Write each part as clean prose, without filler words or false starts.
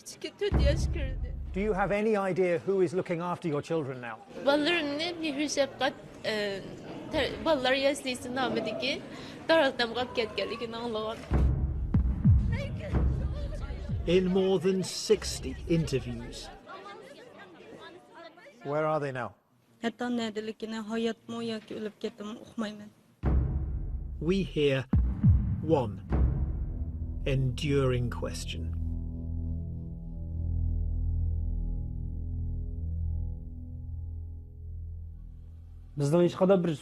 küçük 4 yaş kirdi. Do you have any idea who is looking after your children now? Ballarını bir hüsepkat ballar yaslıysı namedeki daraltam kap ketgeligini anlagan. In more than 60 interviews, Where are they now? Hatta nedelikine hayat mı ya ki ölüp kettim uqmayman. we hear one enduring question. Bizning hech qanday bir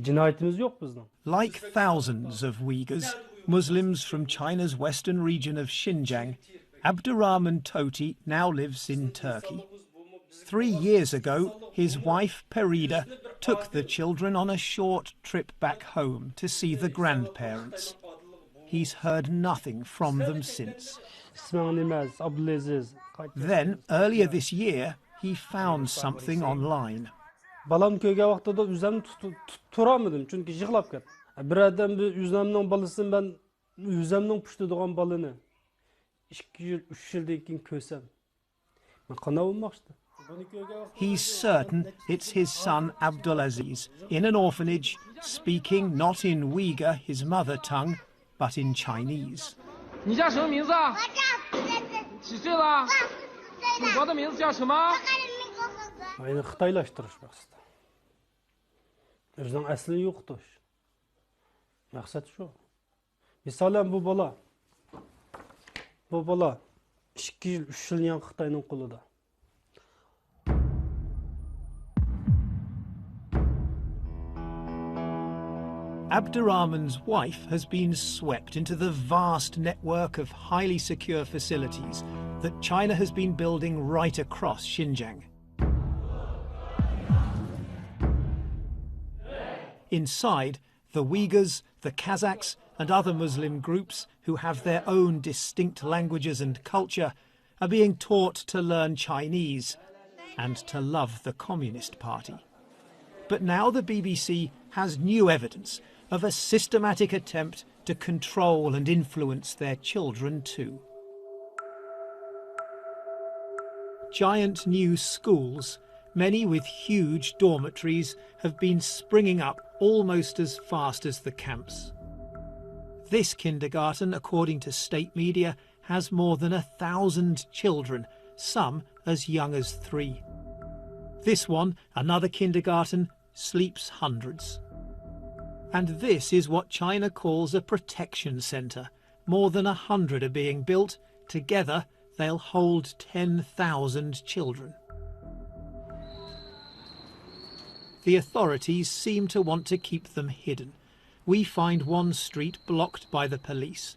jinoyatimiz yo'q bizning. Like thousands of Uyghurs, Muslims from China's western region of Xinjiang, Abdurrahman Toti now lives in Turkey. 3 years ago, his wife Perida took the children on a short trip back home to see the grandparents. He's heard nothing from them since. Then, earlier this year, he found something online. Balam köyge vaqtida üzemni turamadım çünkü yig'lab ketdi. Bir adam bu üzemning balasini ben üzemning pushtidigan balani 2 yil 3 yildan keyin ko'rsam. Men qanday bo'lmoqchi? He's certain it's his son Abdulaziz, in an orphanage, speaking not in Uyghur, his mother tongue, but in Chinese. 你叫什么名字啊？几岁了？祖国的名字叫什么？ Ayni xitoylashtirish maqsadi. O'zining aslini yo'qotish. Maqsad shu. Misolan bu bola 2 yil 3 yil yan Xitoyning qo'lida. Abdurrahman's wife has been swept into the vast network of highly secure facilities that China has been building right across Xinjiang. Inside, the Uyghurs, the Kazakhs and other Muslim groups who have their own distinct languages and culture are being taught to learn Chinese and to love the Communist Party. But now the BBC has new evidence of a systematic attempt to control and influence their children too. Giant new schools, many with huge dormitories, have been springing up almost as fast as the camps. This kindergarten, according to state media, has more than 1,000 children, some as young as 3. This one, another kindergarten, sleeps hundreds. And this is what China calls a protection centre. More than 100 are being built. Together, they'll hold 10,000 children. The authorities seem to want to keep them hidden. We find one street blocked by the police.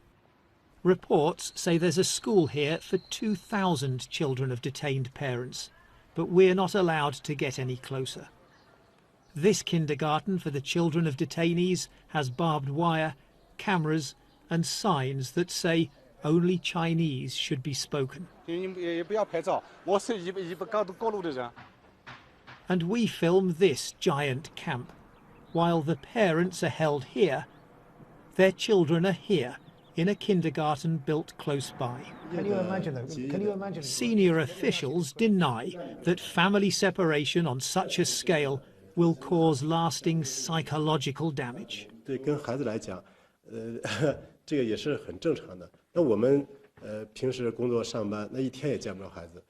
Reports say there's a school here for 2,000 children of detained parents, but we're not allowed to get any closer. This kindergarten for the children of detainees has barbed wire, cameras and signs that say only Chinese should be spoken. And we film this giant camp. While the parents are held here, their children are here in a kindergarten built close by. Can you imagine though? Can you imagine? Senior officials deny that family separation on such a scale will cause lasting psychological damage. 对，跟孩子来讲，这个也是很正常的。那我们平时工作上班，那一天也见不着孩子，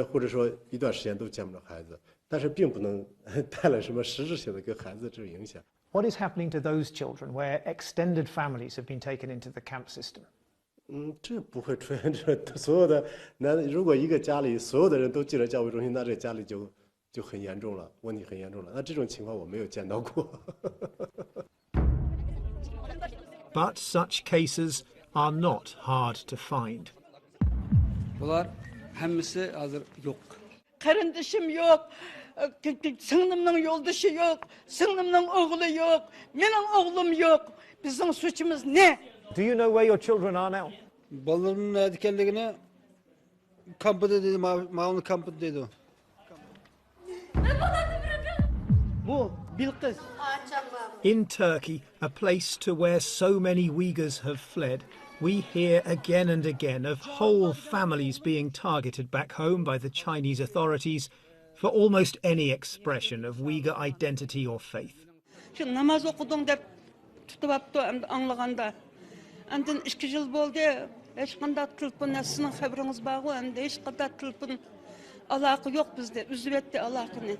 或者说一段时间都见不着孩子，但是并不能带来什么实质性的跟孩子这种影响。What is happening to those children where extended families have been taken into the camp system? 这不会出现这所有的如果一个家里所有的人都进了教育中心，那这家里就很严重了，问题很严重了。那这种情况我没有见到过。But such cases are not hard to find. Bunlar hemmisi hazır yok. Kardeşim yok, sınırımın yoldaşı yok, sınırımın oğlu yok, benim oğlum yok. Bizim suçumuz ne? Do you know where your children are now? Ballarımın nerede kampıda dedi, Mağunlu kampıda dedi o. In Turkey, a place to where so many Uyghurs have fled, We hear again and again of whole families being targeted back home by the Chinese authorities for almost any expression of Uyghur identity or faith. Şu namaz okudun dep tutup anlaganda. Andan 2 yıl boldu. Hiç qanday telefon sizin haberiniz bagı, endi hiç qanday telefon alaqı yok bizde. Üzübetdi alaqını.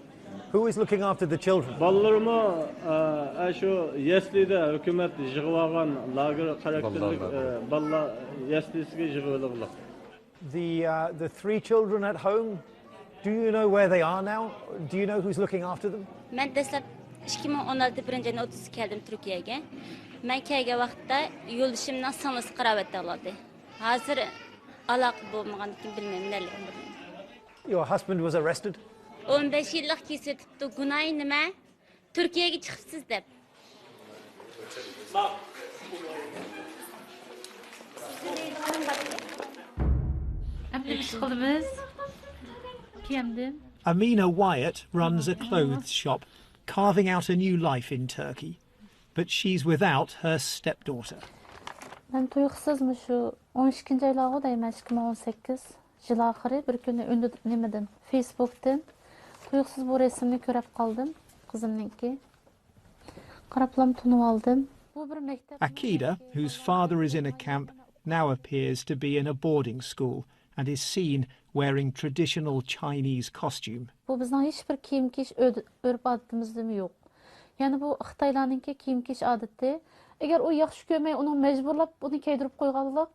Who is looking after the children? Ballarımı şu yeslide hükümet yığıp algan lager karakterlik ballar yeslisiga yığılıqlıq. The 3 children at home, do you know where they are now? Do you know who's looking after them? Ben desep 2016 birinci 30 keldim Türkiye'ye. Ben kelgen vaqtda yo'lishimdan sanasi qaravatda oladi. Hozir aloqa bo'lmaganligini bilmayman nelerini bilmayman. Your husband was arrested? 15 yillik kesatibdi. Gunoy nima? Turkiyaga chiqibsiz deb. Amina Wyatt runs a clothes shop, carving out a new life in Turkey. But she's without her stepdaughter. Ben tuyuqsizmi shu 12 oylagı deyman 2018 yıl ahiri bir kuni ünlü nimadan Facebook'tan tuyuqsiz bu resimni ko'rib qoldim qizimniki. Qaraplam tunib oldim. Bu bir maktab. Akida, whose father is in a camp, now appears to be in a boarding school and is seen wearing traditional Chinese costume. Bu bizning hech bir kiyim-keyish örp odatimizda yo'q. Yani bu Xitoylarninki kiyim-keyish odati. Agar u yaxshi ko'rmay, uni majburlab uni kiydirib qo'yganlik.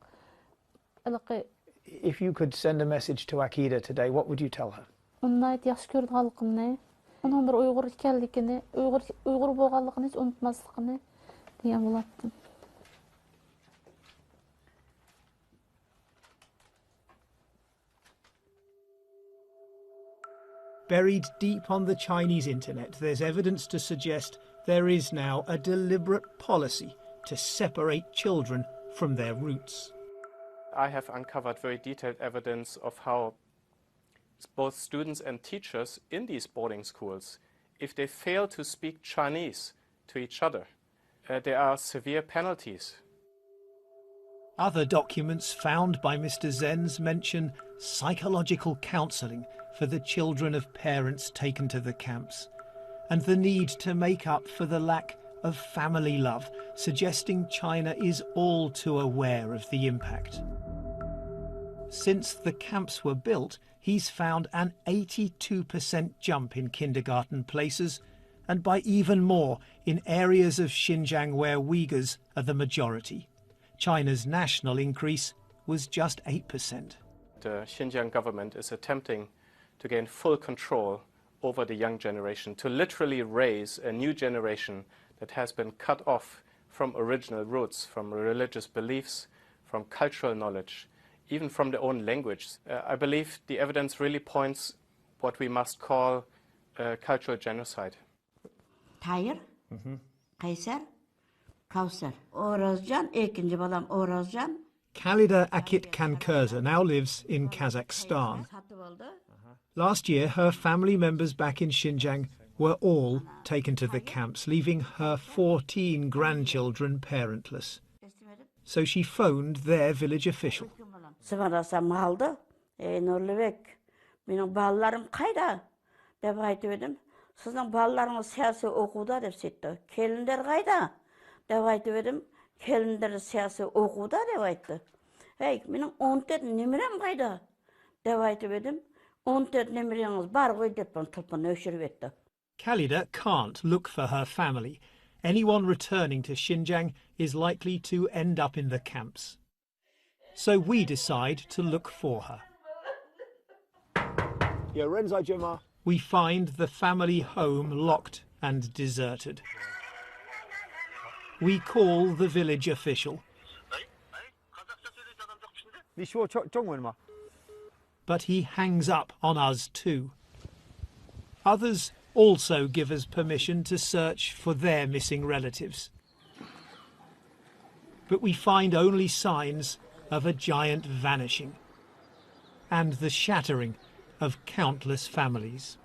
If you could send a message to Akida today, what would you tell her? Unda yaxshi ko'rganligimni, uning bir Uyg'ur ekanligini, Uyg'ur bo'lganligini hech unutmasligini degan bo'lardim. Buried deep on the Chinese internet, there's evidence to suggest there is now a deliberate policy to separate children from their roots. I have uncovered very detailed evidence of how both students and teachers in these boarding schools, if they fail to speak Chinese to each other, there are severe penalties. Other documents found by Mr. Zenz mention psychological counselling for the children of parents taken to the camps, and the need to make up for the lack of family love, suggesting China is all too aware of the impact. Since the camps were built, he's found an 82% jump in kindergarten places, and by even more in areas of Xinjiang where Uyghurs are the majority. China's national increase was just 8%. The Xinjiang government is attempting to gain full control over the young generation, to literally raise a new generation that has been cut off from original roots, from religious beliefs, from cultural knowledge, even from their own language. I believe the evidence really points what we must call cultural genocide. Tahir, Kaysar, Kausar, Orazjan, ikinci balam Orazjan. Khalida Akit Kankurza now lives in Kazakhstan. Last year, her family members back in Xinjiang were all taken to the camps, leaving her 14 grandchildren parentless. So she phoned their village official. Sıvarasam aldı. Nurlubek, benim ballarım kayda? Dep aytıp edim. Sizin ballarınız siyasi okuda dep setdi. Kelinler kayda? Dep aytıp edim. Kelinler siyasi okuda dep aytdı. Hey, benim 14 nemirem kayda? Dep aytıp edim. 14 nemireniz bar koy dep telefonu öşürüp etdi. Khalida can't look for her family. Anyone returning to Xinjiang is likely to end up in the camps. So we decide to look for her. We find the family home locked and deserted. We call the village official. But he hangs up on us too. Others also give us permission to search for their missing relatives. But we find only signs of a giant vanishing and the shattering of countless families.